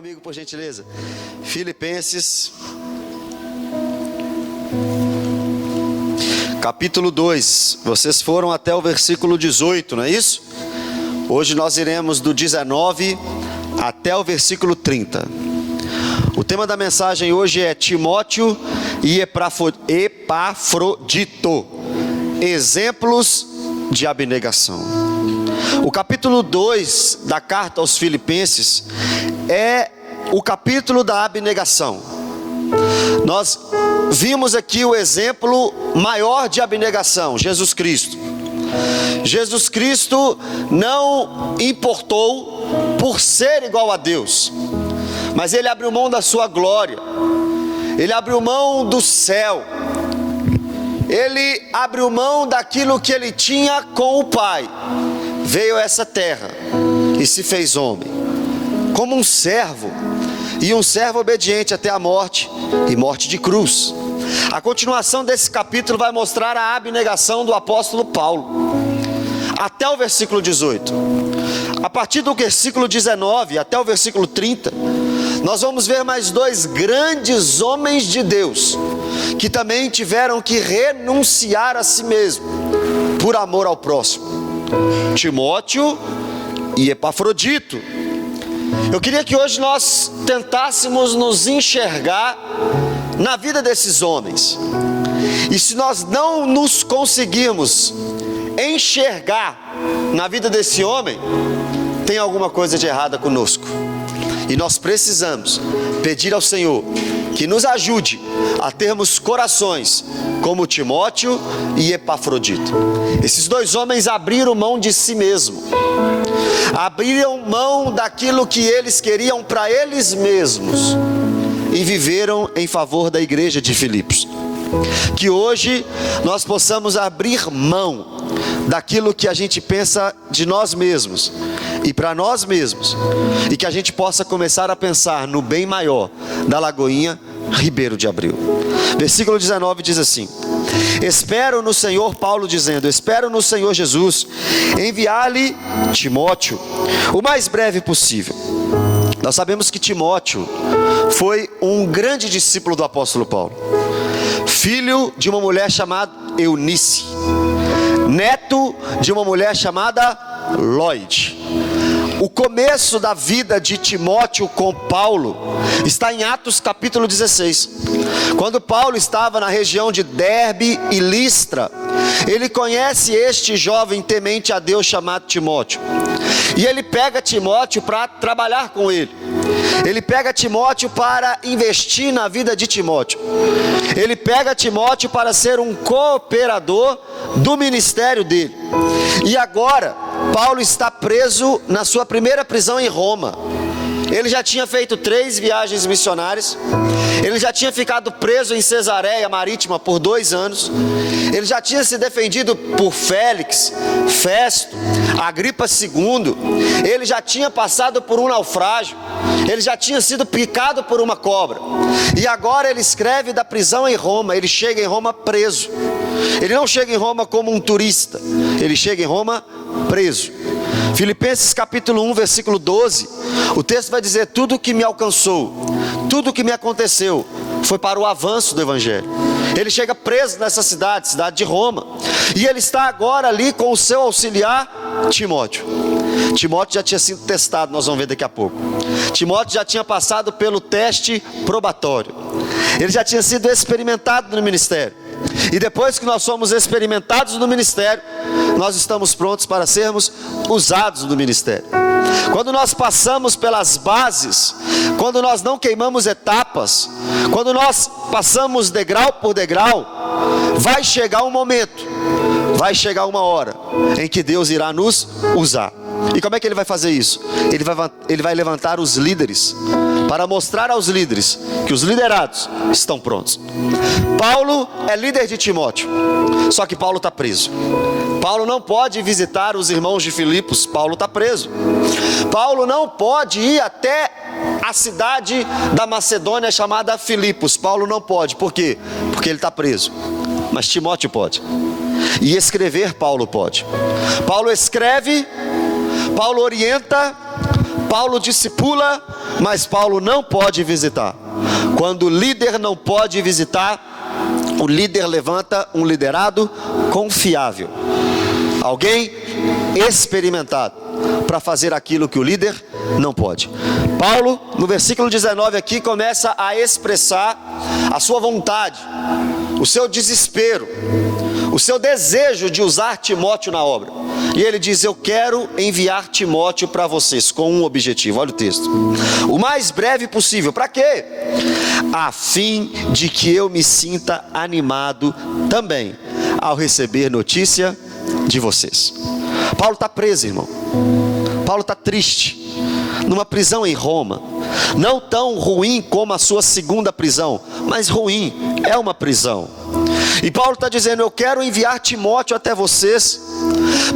comigo, por gentileza. Filipenses, capítulo 2. Vocês foram até o versículo 18, não é isso? Hoje nós iremos do 19 até o versículo 30. O tema da mensagem hoje é Timóteo e Epafrodito, exemplos de abnegação. O capítulo 2 da carta aos Filipenses é o capítulo da abnegação. Nós vimos aqui o exemplo maior de abnegação, Jesus Cristo. Jesus Cristo não importou por ser igual a Deus, mas ele abriu mão da sua glória, ele abriu mão do céu, ele abriu mão daquilo que ele tinha com o Pai, veio a essa terra e se fez homem, como um servo, e um servo obediente até a morte, e morte de cruz. A continuação desse capítulo vai mostrar a abnegação do apóstolo Paulo, até o versículo 18. A partir do versículo 19 até o versículo 30, nós vamos ver mais dois grandes homens de Deus, que também tiveram que renunciar a si mesmo, por amor ao próximo: Timóteo e Epafrodito. Eu queria que hoje nós tentássemos nos enxergar na vida desses homens, e se nós não nos conseguirmos enxergar na vida desse homem, tem alguma coisa de errada conosco, e nós precisamos pedir ao Senhor que nos ajude a termos corações como Timóteo e Epafrodito. Esses dois homens abriram mão de si mesmo, abriram mão daquilo que eles queriam para eles mesmos e viveram em favor da igreja de Filipos. Que hoje nós possamos abrir mão daquilo que a gente pensa de nós mesmos e para nós mesmos, e que a gente possa começar a pensar no bem maior da Lagoinha Ribeiro de Abreu. Versículo 19 diz assim: espero no Senhor, Paulo dizendo, espero no Senhor Jesus enviar-lhe Timóteo o mais breve possível. Nós sabemos que Timóteo foi um grande discípulo do apóstolo Paulo, filho de uma mulher chamada Eunice, neto de uma mulher chamada Lloyd. O começo da vida de Timóteo com Paulo está em Atos capítulo 16. Quando Paulo estava na região de Derbe e Listra, ele conhece este jovem temente a Deus chamado Timóteo, e ele pega Timóteo para trabalhar com ele. Ele pega Timóteo para investir na vida de Timóteo. Ele pega Timóteo para ser um cooperador do ministério dele. E agora Paulo está preso na sua primeira prisão em Roma. Ele já tinha feito 3 viagens missionárias. Ele já tinha ficado preso em Cesareia Marítima por 2 anos. Ele já tinha se defendido por Félix, Festo, Agripa II. Ele já tinha passado por um naufrágio. Ele já tinha sido picado por uma cobra. E agora ele escreve da prisão em Roma. Ele chega em Roma preso. Ele não chega em Roma como um turista. Ele chega em Roma preso. Filipenses capítulo 1, versículo 12, o texto vai dizer: tudo o que me alcançou, tudo o que me aconteceu, foi para o avanço do evangelho. Ele chega preso nessa cidade de Roma, e ele está agora ali com o seu auxiliar Timóteo. Timóteo já tinha sido testado, nós vamos ver daqui a pouco. Timóteo já tinha passado pelo teste probatório, ele já tinha sido experimentado no ministério. E depois que nós somos experimentados no ministério, nós estamos prontos para sermos usados no ministério. Quando nós passamos pelas bases, quando nós não queimamos etapas, quando nós passamos degrau por degrau, vai chegar um momento, vai chegar uma hora em que Deus irá nos usar. E como é que ele vai fazer isso? Ele vai levantar os líderes para mostrar aos líderes que os liderados estão prontos. Paulo é líder de Timóteo, só que Paulo está preso. Paulo não pode visitar os irmãos de Filipos, Paulo está preso. Paulo não pode ir até a cidade da Macedônia chamada Filipos, Paulo não pode. Por quê? Porque ele está preso. Mas Timóteo pode. E escrever Paulo pode. Paulo escreve, Paulo orienta, Paulo discipula, mas Paulo não pode visitar. Quando o líder não pode visitar, o líder levanta um liderado confiável, alguém experimentado, para fazer aquilo que o líder não pode. Paulo, no versículo 19 aqui, começa a expressar a sua vontade, o seu desespero, o seu desejo de usar Timóteo na obra. E ele diz: eu quero enviar Timóteo para vocês com um objetivo. Olha o texto: o mais breve possível. Para quê? A fim de que eu me sinta animado também ao receber notícia de vocês. Paulo está preso, irmão. Paulo está triste, numa prisão em Roma. Não tão ruim como a sua segunda prisão, mas ruim, é uma prisão. E Paulo está dizendo: eu quero enviar Timóteo até vocês,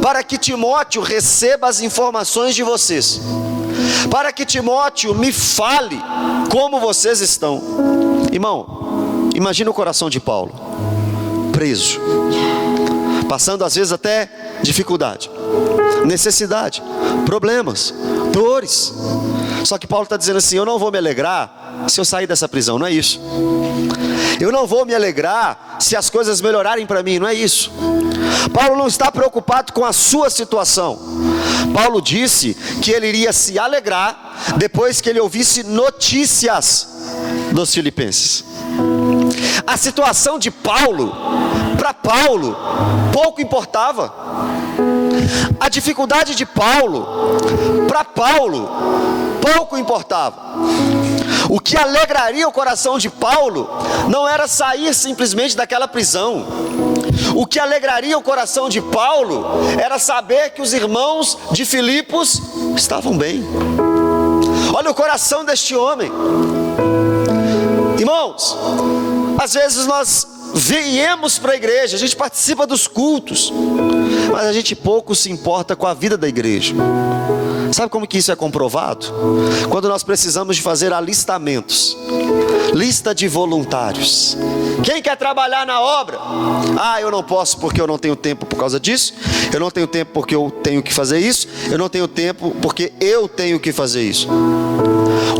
para que Timóteo receba as informações de vocês, para que Timóteo me fale como vocês estão. Irmão, imagina o coração de Paulo, preso, passando às vezes até dificuldade, necessidade, problemas, dores. Só que Paulo está dizendo assim: eu não vou me alegrar se eu sair dessa prisão, não é isso. Eu não vou me alegrar se as coisas melhorarem para mim, não é isso. Paulo não está preocupado com a sua situação. Paulo disse que ele iria se alegrar depois que ele ouvisse notícias dos filipenses. A situação de Paulo, para Paulo, pouco importava. A dificuldade de Paulo, para Paulo, pouco importava. O que alegraria o coração de Paulo não era sair simplesmente daquela prisão. O que alegraria o coração de Paulo era saber que os irmãos de Filipos estavam bem. Olha o coração deste homem. Irmãos, às vezes nós viemos para a igreja, a gente participa dos cultos, mas a gente pouco se importa com a vida da igreja. Sabe como que isso é comprovado? Quando nós precisamos de fazer alistamentos, lista de voluntários. Quem quer trabalhar na obra? Ah, eu não posso porque eu não tenho tempo por causa disso. Eu não tenho tempo porque eu tenho que fazer isso. Eu não tenho tempo porque eu tenho que fazer isso.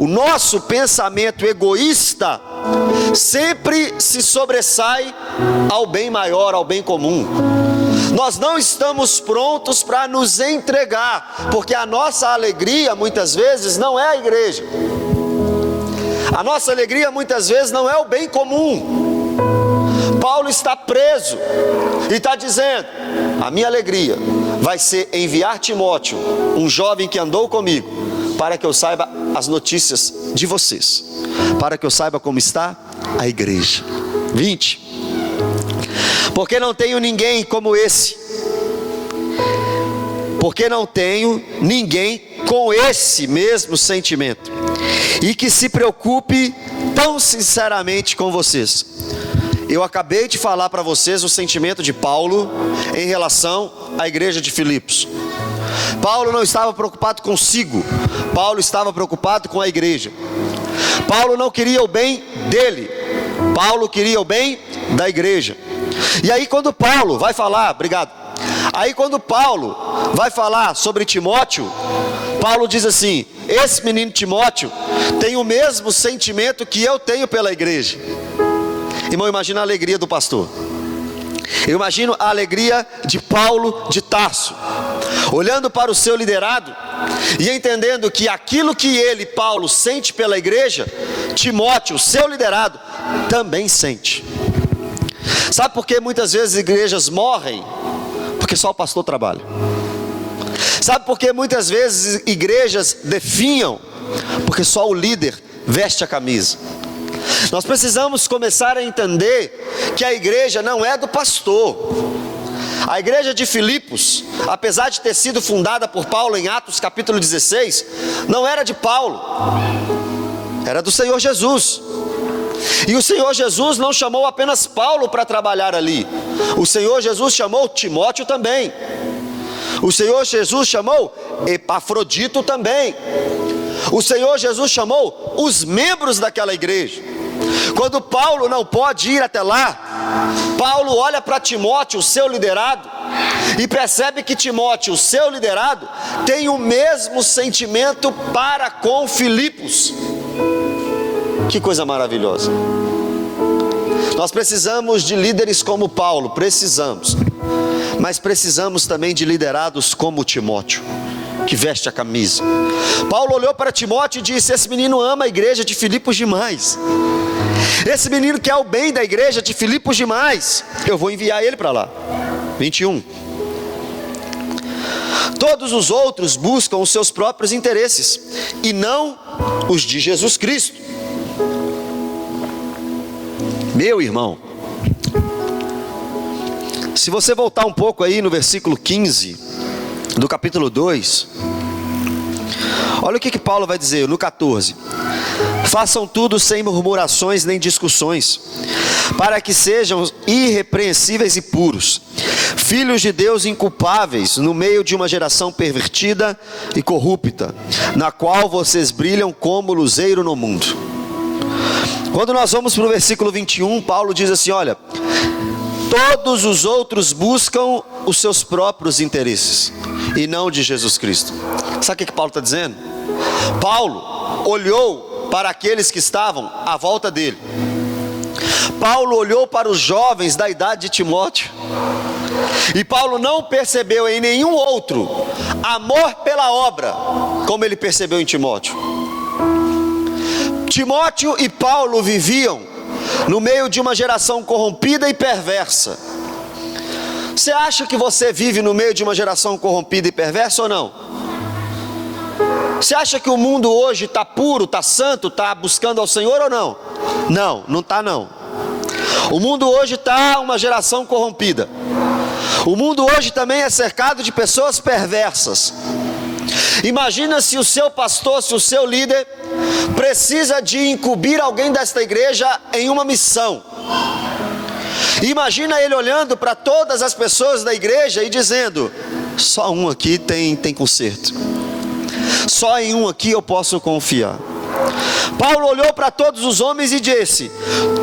O nosso pensamento egoísta sempre se sobressai ao bem maior, ao bem comum. Nós não estamos prontos para nos entregar, porque a nossa alegria muitas vezes não é a igreja. A nossa alegria muitas vezes não é o bem comum. Paulo está preso e está dizendo: a minha alegria vai ser enviar Timóteo, um jovem que andou comigo, para que eu saiba as notícias de vocês, para que eu saiba como está a igreja. 20. Porque não tenho ninguém como esse. Porque não tenho ninguém com esse mesmo sentimento e que se preocupe tão sinceramente com vocês. Eu acabei de falar para vocês o sentimento de Paulo em relação à igreja de Filipos. Paulo não estava preocupado consigo, Paulo estava preocupado com a igreja. Paulo não queria o bem dele, Paulo queria o bem da igreja. E aí quando Paulo vai falar, aí quando Paulo vai falar sobre Timóteo, Paulo diz assim: esse menino Timóteo tem o mesmo sentimento que eu tenho pela igreja. Irmão, imagina a alegria do pastor. Eu imagino a alegria de Paulo de Tarso, olhando para o seu liderado e entendendo que aquilo que ele, Paulo, sente pela igreja, Timóteo, seu liderado, também sente. Sabe por que muitas vezes igrejas morrem? Porque só o pastor trabalha. Sabe por que muitas vezes igrejas definham? Porque só o líder veste a camisa. Nós precisamos começar a entender que a igreja não é do pastor. A igreja de Filipos, apesar de ter sido fundada por Paulo em Atos capítulo 16, não era de Paulo, era do Senhor Jesus. E o Senhor Jesus não chamou apenas Paulo para trabalhar ali. O Senhor Jesus chamou Timóteo também. O Senhor Jesus chamou Epafrodito também. O Senhor Jesus chamou os membros daquela igreja. Quando Paulo não pode ir até lá, Paulo olha para Timóteo, o seu liderado, e percebe que Timóteo, seu liderado, tem o mesmo sentimento para com Filipos. Que coisa maravilhosa. Nós precisamos de líderes como Paulo, precisamos, mas precisamos também de liderados como Timóteo, que veste a camisa. Paulo olhou para Timóteo e disse: esse menino ama a igreja de Filipos demais, esse menino quer o bem da igreja de Filipos demais, eu vou enviar ele para lá. 21. Todos os outros buscam os seus próprios interesses e não os de Jesus Cristo. Meu irmão, se você voltar um pouco aí no versículo 15 do capítulo 2, olha o que Paulo vai dizer no 14: façam tudo sem murmurações nem discussões, para que sejam irrepreensíveis e puros, filhos de Deus inculpáveis no meio de uma geração pervertida e corrupta, na qual vocês brilham como luzeiro no mundo. Quando nós vamos para o versículo 21, Paulo diz assim: olha, todos os outros buscam os seus próprios interesses e não de Jesus Cristo. Sabe o que Paulo está dizendo? Paulo olhou para aqueles que estavam à volta dele. Paulo olhou para os jovens da idade de Timóteo, e Paulo não percebeu em nenhum outro amor pela obra como ele percebeu em Timóteo. Timóteo e Paulo viviam no meio de uma geração corrompida e perversa. Você acha que você vive no meio de uma geração corrompida e perversa ou não? Você acha que o mundo hoje está puro, está santo, está buscando ao Senhor ou não? Não, não está não. O mundo hoje está uma geração corrompida. O mundo hoje também é cercado de pessoas perversas. Imagina se o seu pastor, se o seu líder precisa de incumbir alguém desta igreja em uma missão. Imagina ele olhando para todas as pessoas da igreja e dizendo: só um aqui tem conserto, só em um aqui eu posso confiar. Paulo olhou para todos os homens e disse: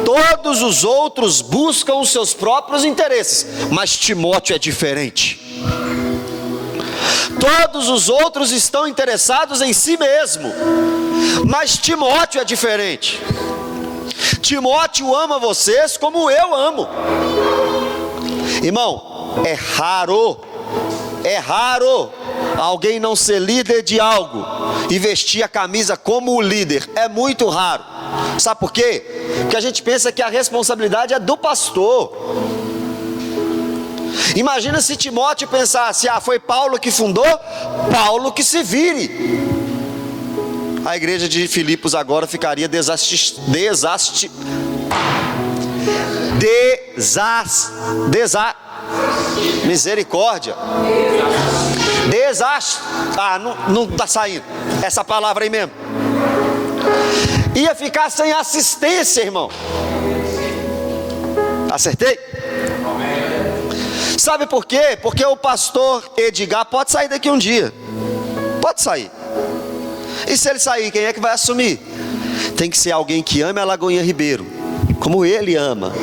todos os outros buscam os seus próprios interesses, mas Timóteo é diferente. Todos os outros estão interessados em si mesmo, mas Timóteo é diferente. Timóteo ama vocês como eu amo. Irmão, é raro alguém não ser líder de algo e vestir a camisa como o líder. É muito raro. Sabe por quê? Porque a gente pensa que a responsabilidade é do pastor. Imagina se Timóteo pensasse: foi Paulo que fundou, Paulo que se vire. A igreja de Filipos agora ficaria misericórdia. Não está saindo essa palavra aí mesmo. Ia ficar sem assistência, irmão. Acertei? Sabe por quê? Porque o pastor Edgar pode sair daqui um dia. Pode sair. E se ele sair, quem é que vai assumir? Tem que ser alguém que ame a Lagoinha Ribeiro, como ele ama.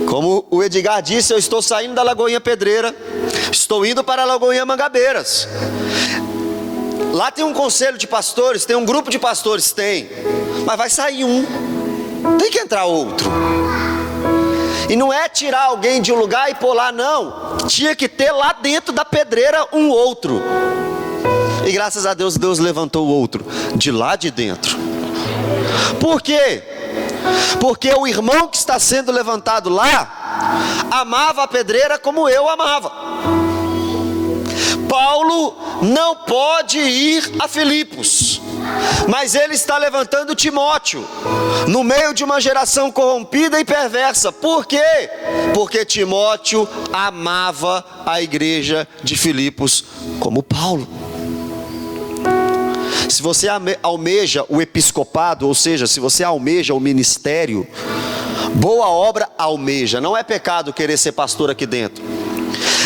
Como o Edgar disse: eu estou saindo da Lagoinha Pedreira, estou indo para a Lagoinha Mangabeiras. Lá tem um conselho de pastores, tem um grupo de pastores, tem. Mas vai sair um, tem que entrar outro. E não é tirar alguém de um lugar e pôr lá, não. Tinha que ter lá dentro da pedreira um outro. E graças a Deus, Deus levantou o outro de lá de dentro. Por quê? Porque o irmão que está sendo levantado lá amava a pedreira como eu amava. Paulo não pode ir a Filipos, mas ele está levantando Timóteo no meio de uma geração corrompida e perversa. Por quê? Porque Timóteo amava a igreja de Filipos como Paulo. Se você almeja o episcopado, ou seja, se você almeja o ministério, boa obra almeja. Não é pecado querer ser pastor aqui dentro.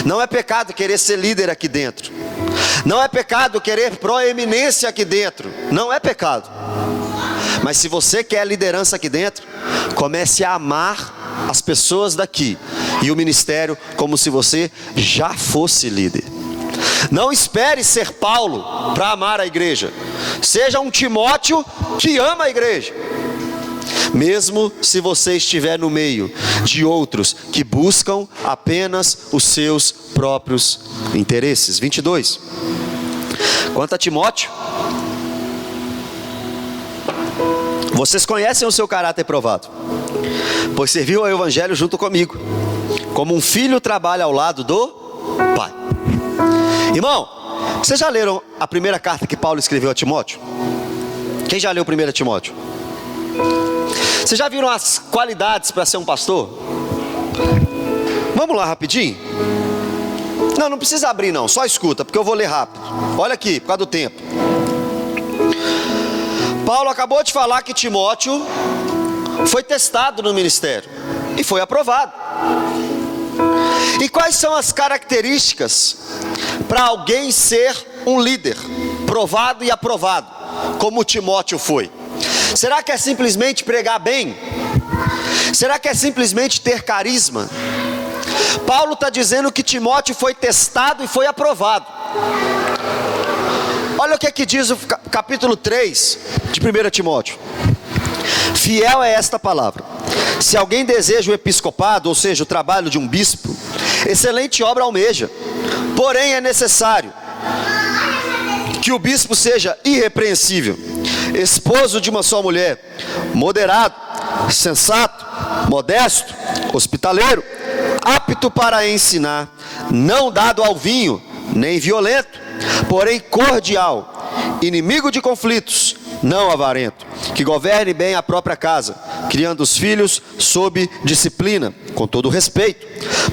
Não é pecado querer ser líder aqui dentro. Não é pecado querer proeminência aqui dentro. Não é pecado. Mas se você quer liderança aqui dentro, comece a amar as pessoas daqui e o ministério como se você já fosse líder. Não espere ser Paulo para amar a igreja. Seja um Timóteo que ama a igreja. Mesmo se você estiver no meio de outros que buscam apenas os seus próprios interesses. 22. Quanto a Timóteo, vocês conhecem o seu caráter provado, pois serviu ao evangelho junto comigo, como um filho trabalha ao lado do pai. Irmão, vocês já leram a primeira carta que Paulo escreveu a Timóteo? Quem já leu 1 Timóteo? Vocês já viram as qualidades para ser um pastor? Vamos lá rapidinho? Não precisa abrir não, só escuta, porque eu vou ler rápido. Olha aqui, por causa do tempo. Paulo acabou de falar que Timóteo foi testado no ministério e foi aprovado. E quais são as características para alguém ser um líder provado e aprovado, como Timóteo foi? Será que é simplesmente pregar bem? Será que é simplesmente ter carisma? Paulo está dizendo que Timóteo foi testado e foi aprovado. Olha o que diz o capítulo 3 de 1 Timóteo. Fiel é esta palavra: se alguém deseja o episcopado, ou seja, o trabalho de um bispo, excelente obra almeja. Porém é necessário que o bispo seja irrepreensível, esposo de uma só mulher, moderado, sensato, modesto, hospitaleiro, apto para ensinar, não dado ao vinho, nem violento, porém cordial, inimigo de conflitos, não avarento, que governe bem a própria casa, criando os filhos sob disciplina, com todo respeito.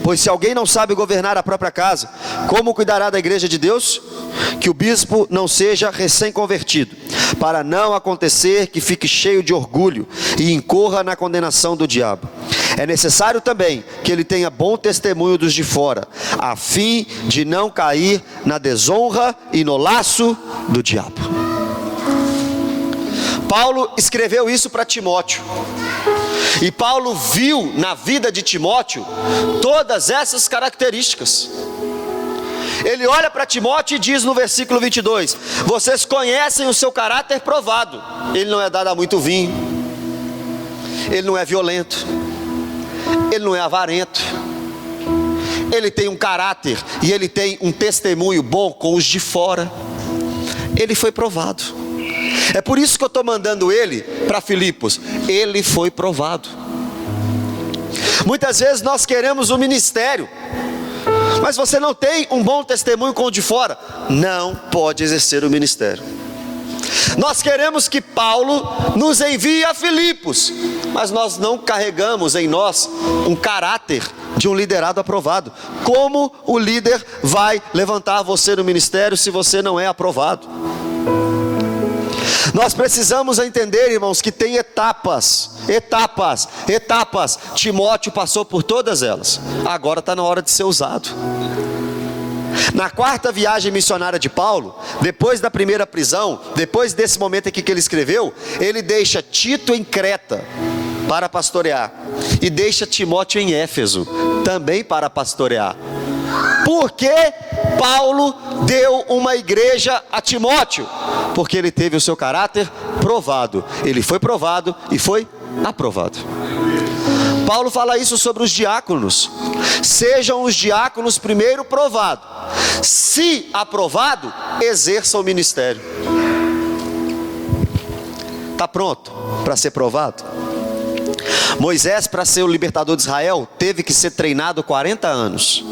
Pois se alguém não sabe governar a própria casa, como cuidará da igreja de Deus? Que o bispo não seja recém-convertido, para não acontecer que fique cheio de orgulho e incorra na condenação do diabo. É necessário também que ele tenha bom testemunho dos de fora, a fim de não cair na desonra e no laço do diabo. Paulo escreveu isso para Timóteo. E Paulo viu na vida de Timóteo todas essas características. Ele olha para Timóteo e diz no versículo 22: vocês conhecem o seu caráter provado. Ele não é dado a muito vinho, ele não é violento, ele não é avarento, ele tem um caráter e ele tem um testemunho bom com os de fora. Ele foi provado. É por isso que eu estou mandando ele para Filipos. Ele foi provado. Muitas vezes nós queremos um ministério, mas você não tem um bom testemunho com o de fora, não pode exercer o ministério. Nós queremos que Paulo nos envie a Filipos, mas nós não carregamos em nós um caráter de um liderado aprovado. Como o líder vai levantar você no ministério se você não é aprovado? Nós precisamos entender, irmãos, que tem etapas. Timóteo passou por todas elas. Agora está na hora de ser usado. Na quarta viagem missionária de Paulo, depois da primeira prisão, depois desse momento aqui que ele escreveu, ele deixa Tito em Creta para pastorear e deixa Timóteo em Éfeso também para pastorear. Por que Paulo deu uma igreja a Timóteo? Porque ele teve o seu caráter provado. Ele foi provado e foi aprovado. Paulo fala isso sobre os diáconos. Sejam os diáconos primeiro provados. Se aprovado, exerça o ministério. Está pronto para ser provado? Moisés, para ser o libertador de Israel, teve que ser treinado 40 anos.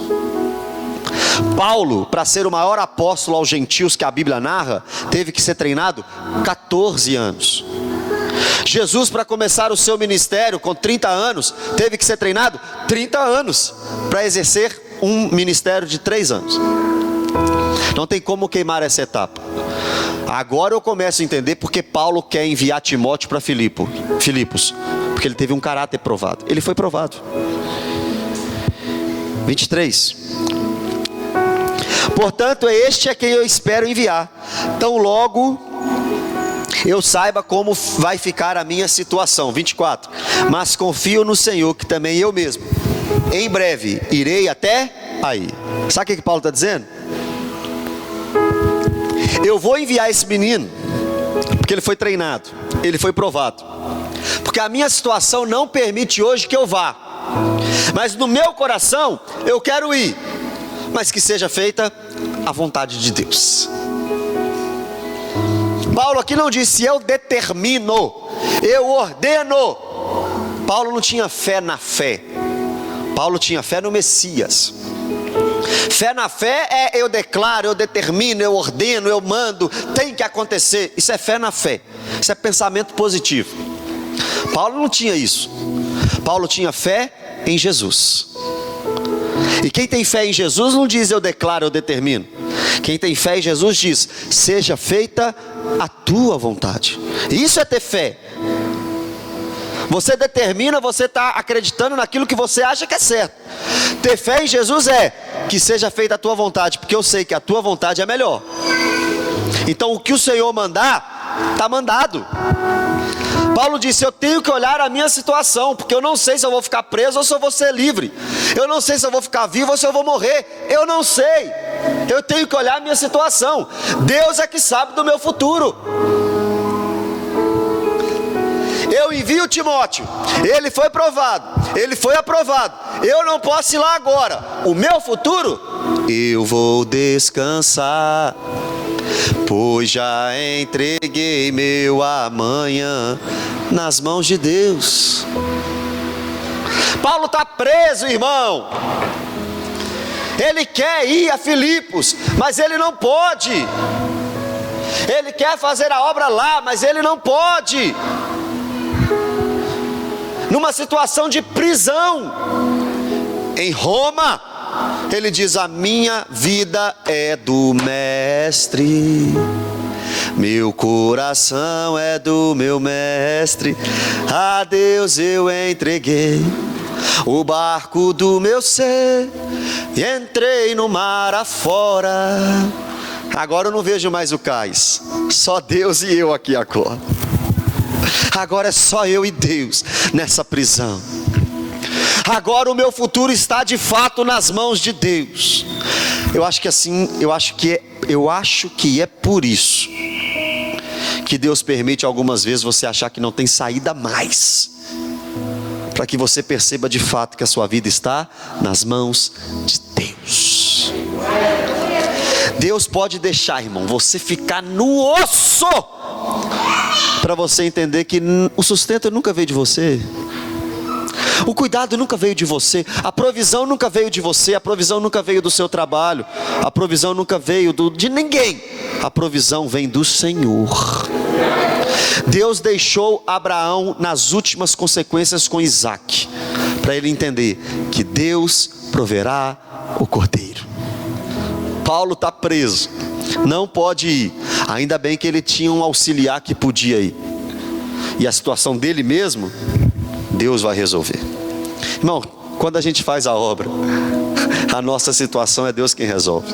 Paulo, para ser o maior apóstolo aos gentios que a Bíblia narra, teve que ser treinado 14 anos. Jesus, para começar o seu ministério com 30 anos, teve que ser treinado 30 anos para exercer um ministério de 3 anos. Não tem como queimar essa etapa. Agora eu começo a entender porque Paulo quer enviar Timóteo para Filipos, porque ele teve um caráter provado. Ele foi provado. 23. Portanto, este é quem eu espero enviar. Tão logo eu saiba como vai ficar a minha situação. 24. Mas confio no Senhor, que também eu mesmo, em breve, irei até aí. Sabe o que Paulo está dizendo? Eu vou enviar esse menino, porque ele foi treinado, ele foi provado, porque a minha situação não permite hoje que eu vá, mas no meu coração eu quero ir, mas que seja feita a vontade de Deus. Paulo aqui não disse eu determino, eu ordeno. Paulo não tinha fé na fé, Paulo tinha fé no Messias. Fé na fé é eu declaro, eu determino, eu ordeno, eu mando, tem que acontecer. Isso é fé na fé, isso é pensamento positivo. Paulo não tinha isso. Paulo tinha fé em Jesus. E quem tem fé em Jesus não diz eu declaro, eu determino. Quem tem fé em Jesus diz, seja feita a tua vontade. Isso é ter fé. Você determina, você está acreditando naquilo que você acha que é certo. Ter fé em Jesus é que seja feita a tua vontade, porque eu sei que a tua vontade é melhor. Então o que o Senhor mandar, está mandado. Paulo disse, eu tenho que olhar a minha situação, porque eu não sei se eu vou ficar preso ou se eu vou ser livre. Eu não sei se eu vou ficar vivo ou se eu vou morrer. Eu não sei. Eu tenho que olhar a minha situação. Deus é que sabe do meu futuro. Eu envio Timóteo, ele foi provado, ele foi aprovado, eu não posso ir lá agora. O meu futuro, eu vou descansar, pois já entreguei meu amanhã nas mãos de Deus. Paulo está preso, irmão. Ele quer ir a Filipos, mas ele não pode. Ele quer fazer a obra lá, mas ele não pode. Numa situação de prisão em Roma, ele diz, a minha vida é do mestre, meu coração é do meu mestre, a Deus eu entreguei o barco do meu ser e entrei no mar afora. Agora eu não vejo mais o cais, só Deus e eu aqui agora. Agora é só eu e Deus nessa prisão. Agora o meu futuro está de fato nas mãos de Deus. Eu acho que é por isso que Deus permite algumas vezes você achar que não tem saída mais, para que você perceba de fato que a sua vida está nas mãos de Deus. Deus pode deixar, irmão, você ficar no osso, para você entender que o sustento nunca veio de você, o cuidado nunca veio de você, a provisão nunca veio de você, a provisão nunca veio do seu trabalho, a provisão nunca veio de ninguém, a provisão vem do Senhor. Deus deixou Abraão nas últimas consequências com Isaac, para ele entender que Deus proverá o cordeiro. Paulo está preso, não pode ir. Ainda bem que ele tinha um auxiliar que podia ir. E a situação dele mesmo, Deus vai resolver. Irmão, quando a gente faz a obra, a nossa situação é Deus quem resolve.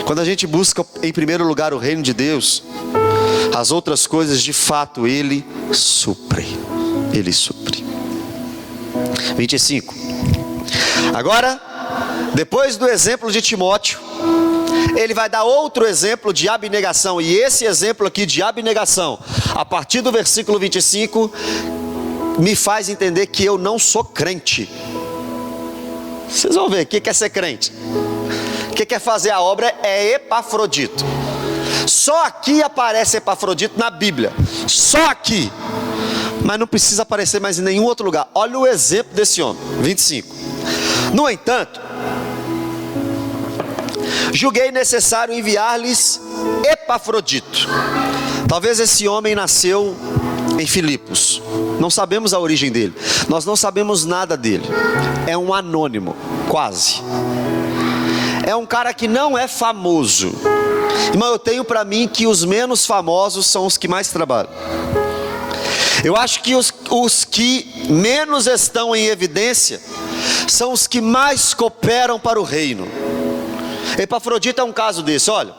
Quando a gente busca em primeiro lugar o reino de Deus, as outras coisas de fato Ele supre. Ele supre. 25. Agora, depois do exemplo de Timóteo, ele vai dar outro exemplo de abnegação. E esse exemplo aqui de abnegação, a partir do versículo 25, me faz entender que eu não sou crente. Vocês vão ver, o que é ser crente? O que é fazer a obra é Epafrodito. Só aqui aparece Epafrodito na Bíblia, só aqui, mas não precisa aparecer mais em nenhum outro lugar. Olha o exemplo desse homem. 25. No entanto, julguei necessário enviar-lhes Epafrodito. Talvez esse homem nasceu em Filipos, não sabemos a origem dele, nós não sabemos nada dele, é um anônimo, quase. É um cara que não é famoso. Irmão, eu tenho para mim que os menos famosos são os que mais trabalham. Eu acho que os que menos estão em evidência são os que mais cooperam para o reino. Epafrodito é um caso desse. Olha,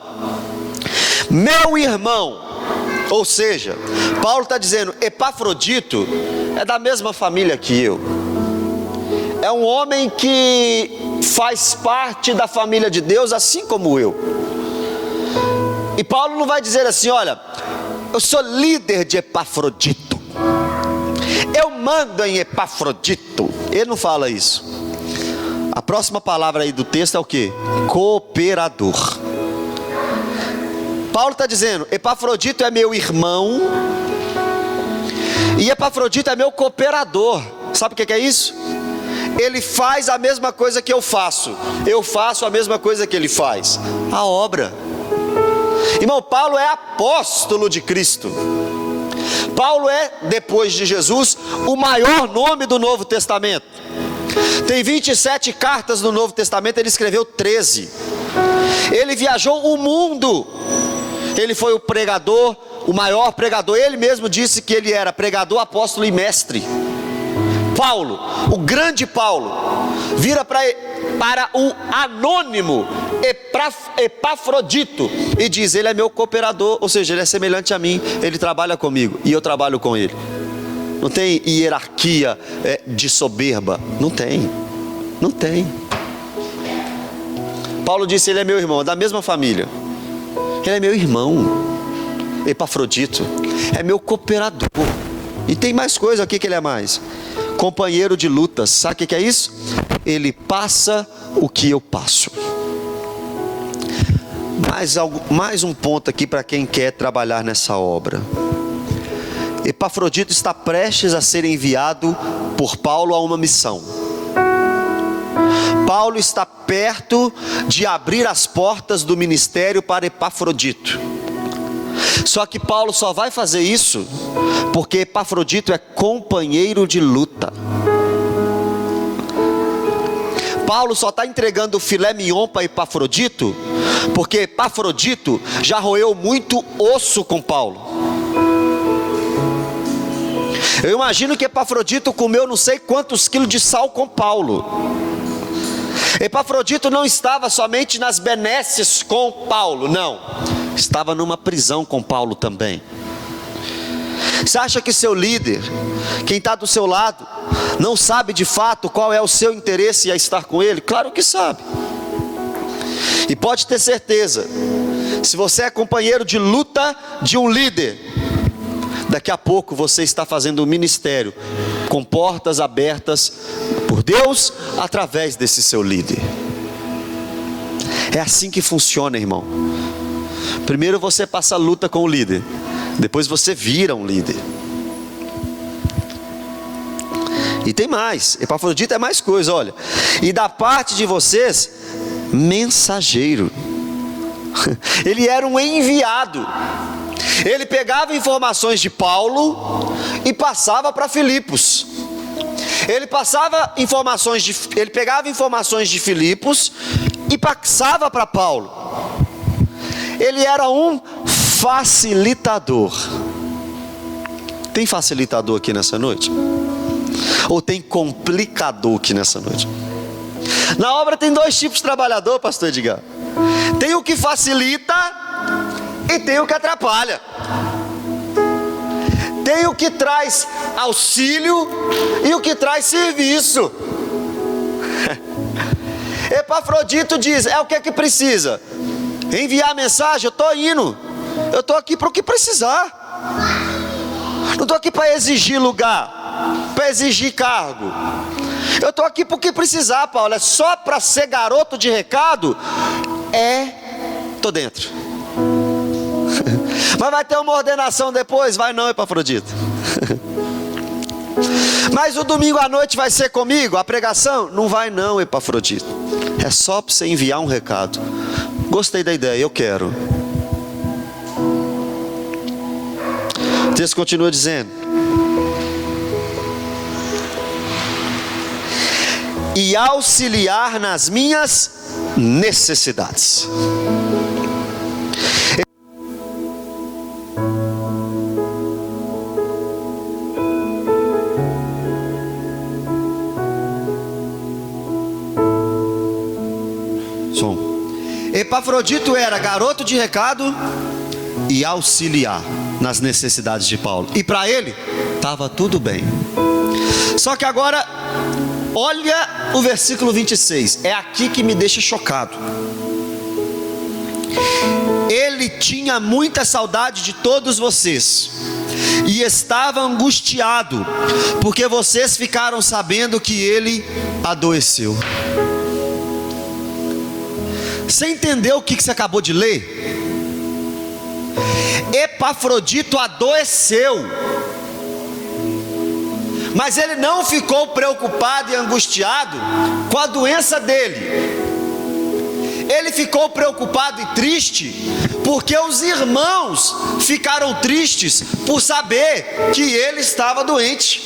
meu irmão Ou seja, Paulo está dizendo, Epafrodito é da mesma família que eu. É um homem que faz parte da família de Deus, assim como eu. E Paulo não vai dizer assim, olha, eu sou líder de Epafrodito, eu mando em Epafrodito. Ele não fala isso. A próxima palavra aí do texto é o que? Cooperador. Paulo está dizendo, Epafrodito é meu irmão, e Epafrodito é meu cooperador. Sabe o que é isso? Ele faz a mesma coisa que eu faço a mesma coisa que ele faz, a obra. Irmão, Paulo é apóstolo de Cristo. Paulo é, depois de Jesus, o maior nome do Novo Testamento. Tem 27 cartas no Novo Testamento, ele escreveu 13. Ele viajou o mundo. Ele foi o pregador, o maior pregador. Ele mesmo disse que ele era pregador, apóstolo e mestre. Paulo, o grande Paulo, vira para o anônimo Epafrodito e diz, ele é meu cooperador, ou seja, ele é semelhante a mim, ele trabalha comigo e eu trabalho com ele. Não tem hierarquia de soberba, não tem. Paulo disse, ele é meu irmão, da mesma família. Ele é meu irmão, Epafrodito, é meu cooperador. E tem mais coisa aqui que ele é mais. Companheiro de lutas, sabe o que é isso? Ele passa o que eu passo. Mais um ponto aqui para quem quer trabalhar nessa obra. Epafrodito está prestes a ser enviado por Paulo a uma missão. Paulo está perto de abrir as portas do ministério para Epafrodito. Só que Paulo só vai fazer isso porque Epafrodito é companheiro de luta. Paulo só está entregando o filé mignon para Epafrodito porque Epafrodito já roeu muito osso com Paulo. Eu imagino que Epafrodito comeu não sei quantos quilos de sal com Paulo. Epafrodito não estava somente nas benesses com Paulo, não. Estava numa prisão com Paulo também. Você acha que seu líder, quem está do seu lado, não sabe de fato qual é o seu interesse a estar com ele? Claro que sabe. E pode ter certeza, se você é companheiro de luta de um líder, daqui a pouco você está fazendo um ministério com portas abertas por Deus através desse seu líder. É assim que funciona, irmão. Primeiro você passa a luta com o líder, depois você vira um líder. E tem mais, Epafrodito é mais coisa, olha. E da parte de vocês, mensageiro. Ele era um enviado. Ele pegava informações de Paulo e passava para Filipos. Ele pegava informações de Filipos e passava para Paulo. Ele era um facilitador. Tem facilitador aqui nessa noite? Ou tem complicador aqui nessa noite? Na obra tem dois tipos de trabalhador, pastor Edgar. Tem o que facilita e tem o que atrapalha. Tem o que traz auxílio e o que traz serviço. Epafrodito diz, é o que é que precisa? Enviar a mensagem, eu estou indo. Eu estou aqui para o que precisar. Não estou aqui para exigir lugar, para exigir cargo. Eu estou aqui para o que precisar, Paulo. É só para ser garoto de recado? Estou dentro. Mas vai ter uma ordenação depois? Vai não, Epafrodito. Mas o domingo à noite vai ser comigo, a pregação? Não vai não, Epafrodito. É só para você enviar um recado. Gostei da ideia, eu quero. O texto continua dizendo: e auxiliar nas minhas necessidades. Epafrodito era garoto de recado e auxiliar. nas necessidades de Paulo. E para ele, estava tudo bem. Só que agora, olha o versículo 26. É aqui que me deixa chocado. Ele tinha muita saudade de todos vocês e estava angustiado, porque vocês ficaram sabendo que ele adoeceu. Você entendeu o que você acabou de ler? Epafrodito adoeceu, mas ele não ficou preocupado e angustiado com a doença dele. Ele ficou preocupado e triste porque os irmãos ficaram tristes por saber que ele estava doente.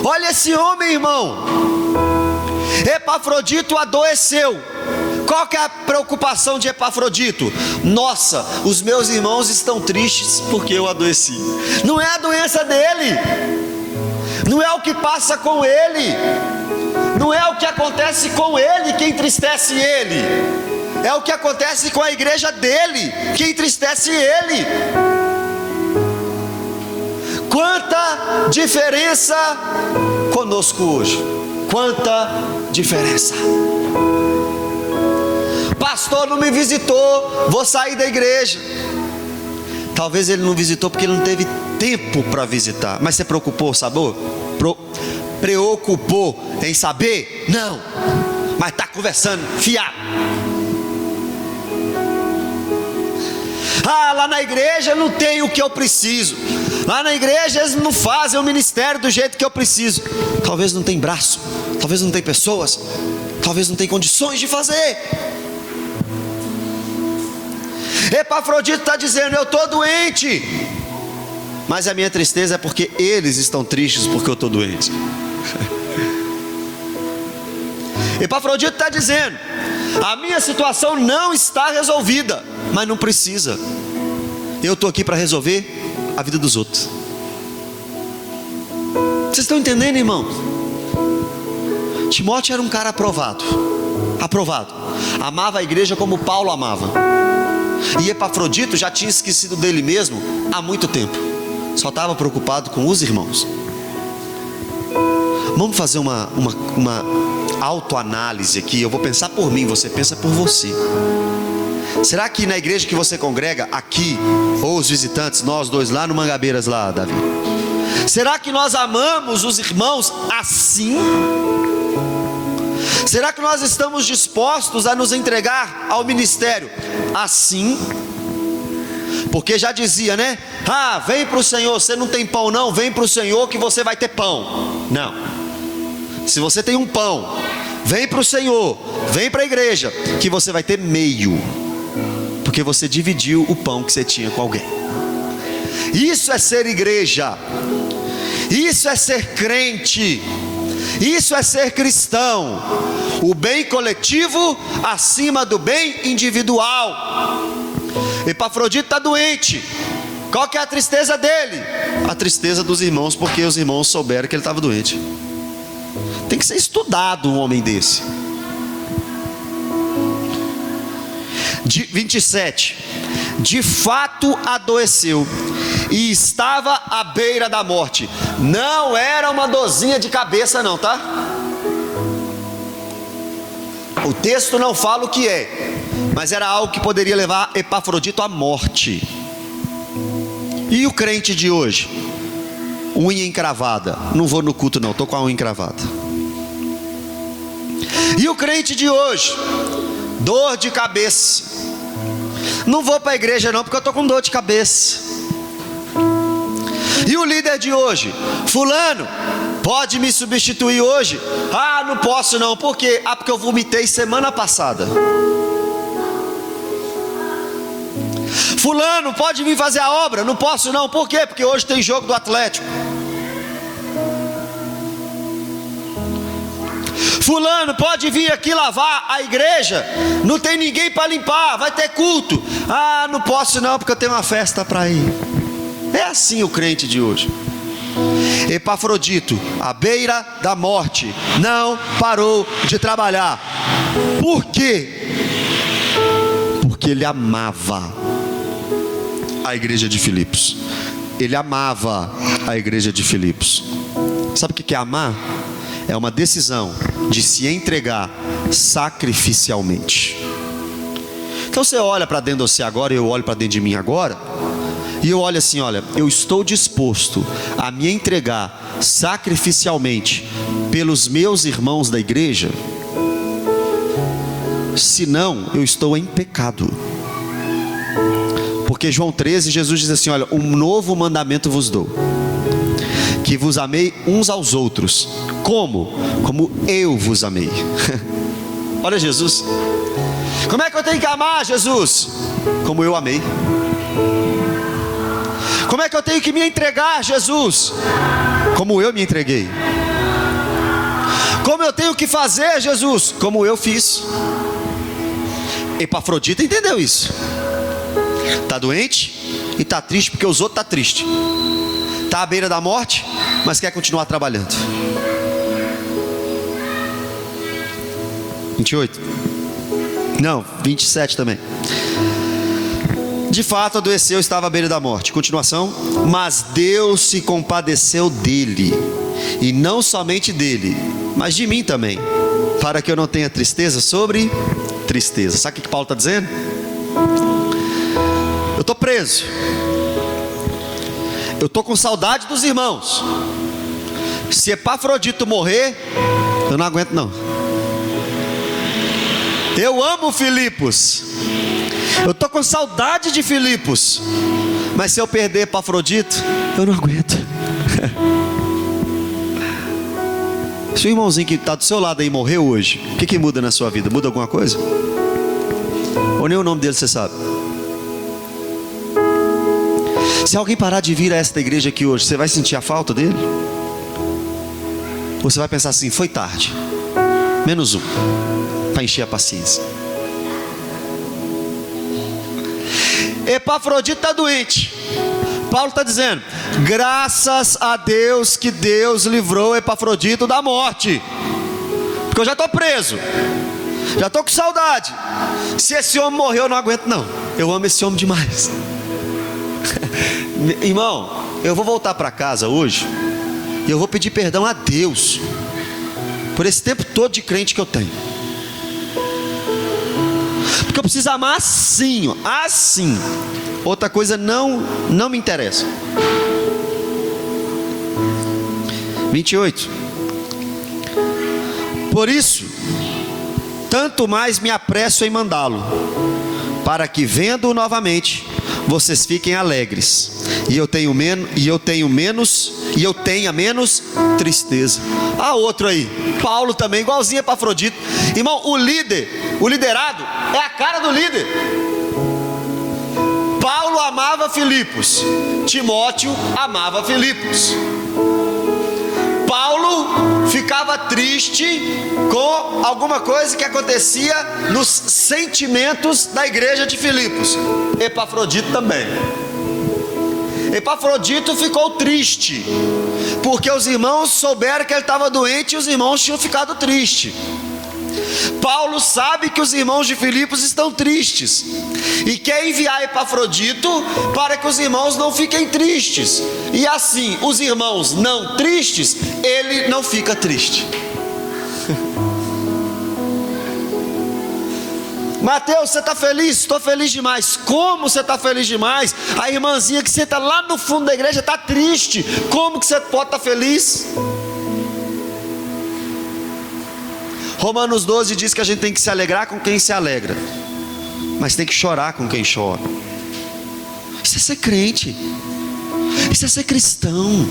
Olha esse homem, irmão. Epafrodito adoeceu. Qual que é a preocupação de Epafrodito? Nossa, os meus irmãos estão tristes porque eu adoeci. Não é a doença dele, não é o que passa com ele, não é o que acontece com ele que entristece ele, é o que acontece com a igreja dele que entristece ele. Quanta diferença conosco hoje, quanta diferença. Pastor não me visitou, vou sair da igreja. Talvez ele não visitou porque ele não teve tempo para visitar. Mas você preocupou, sabor? Preocupou em saber? Não. Mas está conversando, fiado. Lá na igreja não tem o que eu preciso. Lá na igreja eles não fazem o ministério do jeito que eu preciso. Talvez não tem braço, talvez não tem pessoas, talvez não tem condições de fazer. Epafrodito está dizendo: eu estou doente, mas a minha tristeza é porque eles estão tristes porque eu estou doente. Epafrodito está dizendo: a minha situação não está resolvida, mas não precisa. Eu estou aqui para resolver a vida dos outros. Vocês estão entendendo, irmãos? Timóteo era um cara aprovado, amava a igreja como Paulo amava. E Epafrodito já tinha esquecido dele mesmo há muito tempo, só estava preocupado com os irmãos. Vamos fazer uma autoanálise aqui. Eu vou pensar por mim, você pensa por você. Será que na igreja que você congrega aqui, ou os visitantes, nós dois lá no Mangabeiras lá, Davi, será que nós amamos os irmãos assim? Será que nós estamos dispostos a nos entregar ao ministério assim? Porque já dizia, né? Vem para o Senhor, você não tem pão não, vem para o Senhor que você vai ter pão. Não. Se você tem um pão, vem para o Senhor, vem para a igreja, que você vai ter meio, porque você dividiu o pão que você tinha com alguém. Isso é ser igreja, isso é ser crente, isso é ser cristão. O bem coletivo acima do bem individual. Epafrodito está doente. Qual que é a tristeza dele? A tristeza dos irmãos, porque os irmãos souberam que ele estava doente. Tem que ser estudado um homem desse. 27. De fato adoeceu e estava à beira da morte. Não era uma dorzinha de cabeça não, tá? O texto não fala o que é, mas era algo que poderia levar Epafrodito à morte. E o crente de hoje? Unha encravada. Não vou no culto não, estou com a unha encravada. E o crente de hoje? Dor de cabeça. Não vou para a igreja não, porque eu estou com dor de cabeça. E o líder de hoje? Fulano, pode me substituir hoje? Não posso não. Por quê? Porque eu vomitei semana passada. Fulano, pode vir fazer a obra? Não posso não. Por quê? Porque hoje tem jogo do Atlético. Fulano, pode vir aqui lavar a igreja? Não tem ninguém para limpar, vai ter culto. Não posso não, porque eu tenho uma festa para ir. É assim o crente de hoje. Epafrodito, à beira da morte, não parou de trabalhar. Por quê? Porque ele amava. a igreja de Filipos. Ele amava a igreja de Filipos. Sabe o que é amar? É uma decisão de se entregar sacrificialmente. Então você olha para dentro de você agora, e eu olho para dentro de mim agora, e eu olho assim, olha, eu estou disposto a me entregar sacrificialmente pelos meus irmãos da igreja, senão eu estou em pecado. Porque João 13, Jesus diz assim, olha, um novo mandamento vos dou, que vos amei uns aos outros. Como? Como eu vos amei. Olha Jesus. Como é que eu tenho que amar, Jesus? Como eu amei. Como é que eu tenho que me entregar, Jesus? Como eu me entreguei. Como eu tenho que fazer, Jesus? Como eu fiz. Epafrodita entendeu isso. Está doente e está triste porque os outros estão tristes. Está à beira da morte, mas quer continuar trabalhando. 28. Não, 27 também. De fato adoeceu, estava à beira da morte. Continuação. Mas Deus se compadeceu dele, e não somente dele, mas de mim também, para que eu não tenha tristeza sobre tristeza. Sabe o que Paulo está dizendo? Eu estou preso, eu estou com saudade dos irmãos. Se Epafrodito morrer, eu não aguento não. Eu amo Filipos, eu estou com saudade de Filipos, mas se eu perder Epafrodito, eu não aguento. Se o irmãozinho que está do seu lado aí morreu hoje, o que muda na sua vida? Muda alguma coisa? Ou nem o nome dele você sabe? Se alguém parar de vir a esta igreja aqui hoje, você vai sentir a falta dele? Ou você vai pensar assim, foi tarde, menos um, para encher a paciência. Epafrodito está doente. Paulo está dizendo, graças a Deus que Deus livrou Epafrodito da morte, porque eu já estou preso, já estou com saudade. Se esse homem morrer, eu não aguento não. Eu amo esse homem demais. Irmão, eu vou voltar para casa hoje e eu vou pedir perdão a Deus por esse tempo todo de crente que eu tenho, porque eu preciso amar assim, ó, assim. Outra coisa não me interessa. 28. Por isso, tanto mais me apresso em mandá-lo, para que vendo-o novamente, vocês fiquem alegres, e eu tenha menos tristeza. Outro aí, Paulo também, igualzinho Epafrodito. Irmão, o liderado é a cara do líder. Paulo amava Filipos, Timóteo amava Filipos. Paulo ficava triste com alguma coisa que acontecia nos sentimentos da igreja de Filipos. Epafrodito também. Epafrodito ficou triste porque os irmãos souberam que ele estava doente e os irmãos tinham ficado tristes. Paulo sabe que os irmãos de Filipos estão tristes e quer enviar Epafrodito para que os irmãos não fiquem tristes, e assim, os irmãos não tristes, ele não fica triste. Mateus, você está feliz? Estou feliz demais. Como você está feliz demais? A irmãzinha que senta lá no fundo da igreja está triste. Como que você pode estar feliz? Romanos 12 diz que a gente tem que se alegrar com quem se alegra, mas tem que chorar com quem chora. Isso é ser crente, isso é ser cristão.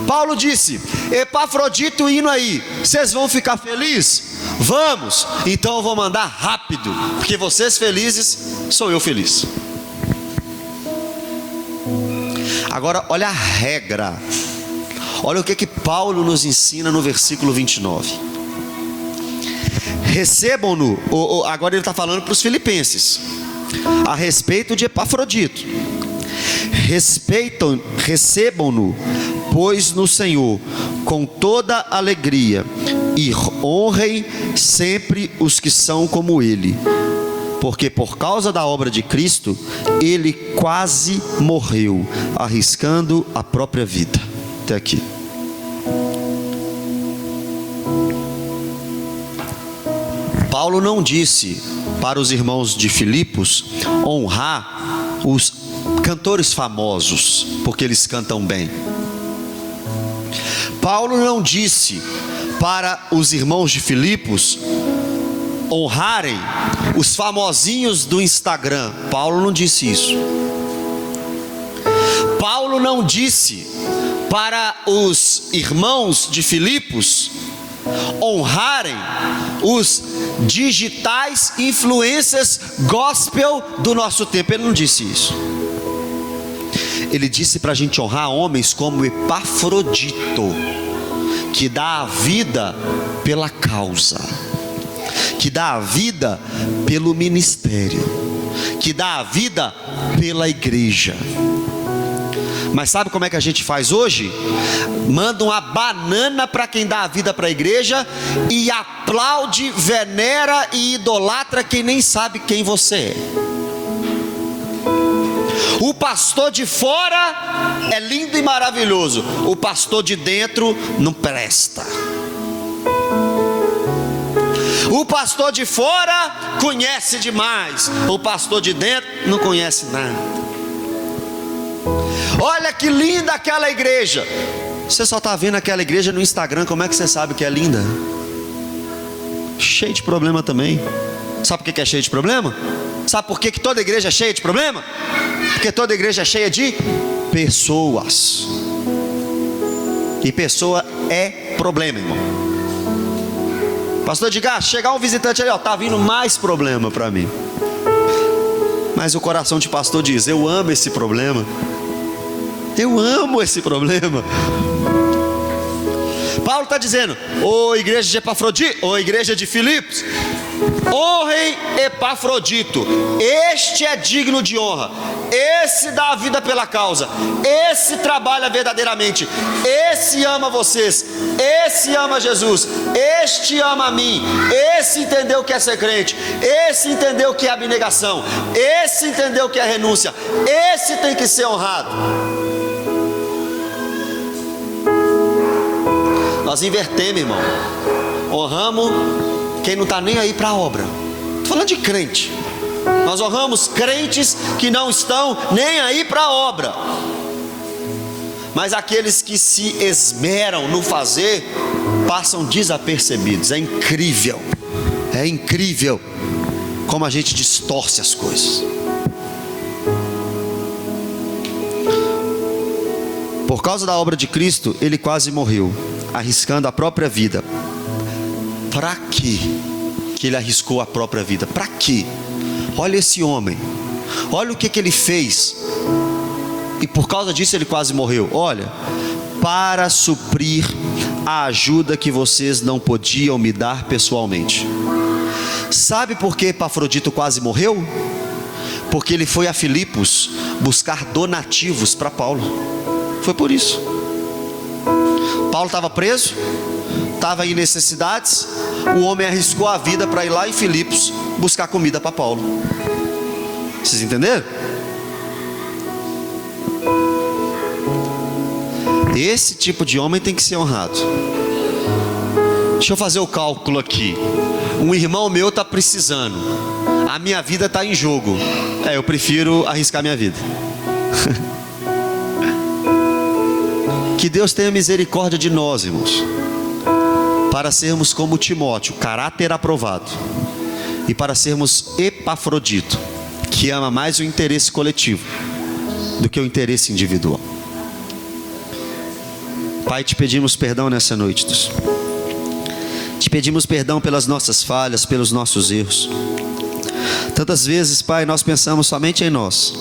Paulo disse, Epafrodito indo aí, vocês vão ficar felizes? Vamos, então eu vou mandar rápido, porque vocês felizes, sou eu feliz. Agora olha a regra. Olha o que Paulo nos ensina no versículo 29. Recebam-no, agora ele está falando para os filipenses, a respeito de Epafrodito. Recebam-no, pois no Senhor, com toda alegria, e honrem sempre os que são como ele, porque por causa da obra de Cristo, ele quase morreu, arriscando a própria vida. Até aqui. Paulo não disse para os irmãos de Filipos honrar os cantores famosos, porque eles cantam bem. Paulo não disse para os irmãos de Filipos honrarem os famosinhos do Instagram. Paulo não disse isso. Paulo não disse para os irmãos de Filipos honrarem os digitais influencers gospel do nosso tempo. Ele não disse isso. Ele disse para a gente honrar homens como Epafrodito, que dá a vida pela causa, que dá a vida pelo ministério, que dá a vida pela igreja. Mas sabe como é que a gente faz hoje? Manda uma banana para quem dá a vida para a igreja e aplaude, venera e idolatra quem nem sabe quem você é. O pastor de fora é lindo e maravilhoso, o pastor de dentro não presta. O pastor de fora conhece demais, o pastor de dentro não conhece nada. Olha que linda aquela igreja. Você só está vendo aquela igreja no Instagram. Como é que você sabe que é linda? Cheio de problema também. Sabe por que é cheio de problema? Sabe por que toda igreja é cheia de problema? Porque toda igreja é cheia de pessoas. E pessoa é problema, irmão. Pastor Edgar, chegar um visitante ali, ó, tá vindo mais problema para mim. Mas o coração de pastor diz: eu amo esse problema. Eu amo esse problema. Paulo está dizendo: ô igreja de Epafrodito, ô igreja de Filipos, honrem Epafrodito. Este é digno de honra. Esse dá a vida pela causa. Esse trabalha verdadeiramente. Esse ama vocês. Esse ama Jesus. Este ama a mim. Esse entendeu o que é ser crente. Esse entendeu o que é abnegação. Esse entendeu o que é renúncia. Esse tem que ser honrado. Nós invertemos, irmão. Honramos quem não está nem aí para a obra. Estou falando de crente. Nós honramos crentes que não estão nem aí para a obra. Mas aqueles que se esmeram no fazer passam desapercebidos. É incrível. É incrível como a gente distorce as coisas. Por causa da obra de Cristo, ele quase morreu, arriscando a própria vida. Para quê que ele arriscou a própria vida? Para quê? Olha esse homem, olha o que ele fez, e por causa disso ele quase morreu. Olha, para suprir a ajuda que vocês não podiam me dar pessoalmente. Sabe por que Epafrodito quase morreu? Porque ele foi a Filipos buscar donativos para Paulo. Foi por isso. Paulo estava preso, estava em necessidades. O homem arriscou a vida para ir lá em Filipos buscar comida para Paulo. Vocês entenderam? Esse tipo de homem tem que ser honrado. Deixa eu fazer o cálculo aqui. Um irmão meu está precisando, a minha vida está em jogo. Eu prefiro arriscar minha vida. Que Deus tenha misericórdia de nós, irmãos, para sermos como Timóteo, caráter aprovado, e para sermos Epafrodito, que ama mais o interesse coletivo do que o interesse individual. Pai, te pedimos perdão nessa noite, Deus. Te pedimos perdão pelas nossas falhas, pelos nossos erros. Tantas vezes, Pai, nós pensamos somente em nós.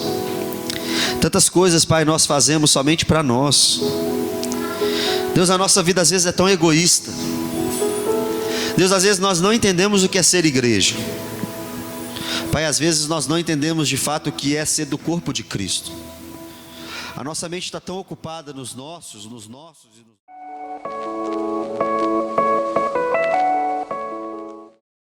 Tantas coisas, Pai, nós fazemos somente para nós. Deus, a nossa vida às vezes é tão egoísta. Deus, às vezes nós não entendemos o que é ser igreja. Pai, às vezes nós não entendemos de fato o que é ser do corpo de Cristo. A nossa mente está tão ocupada nos nossos e nos...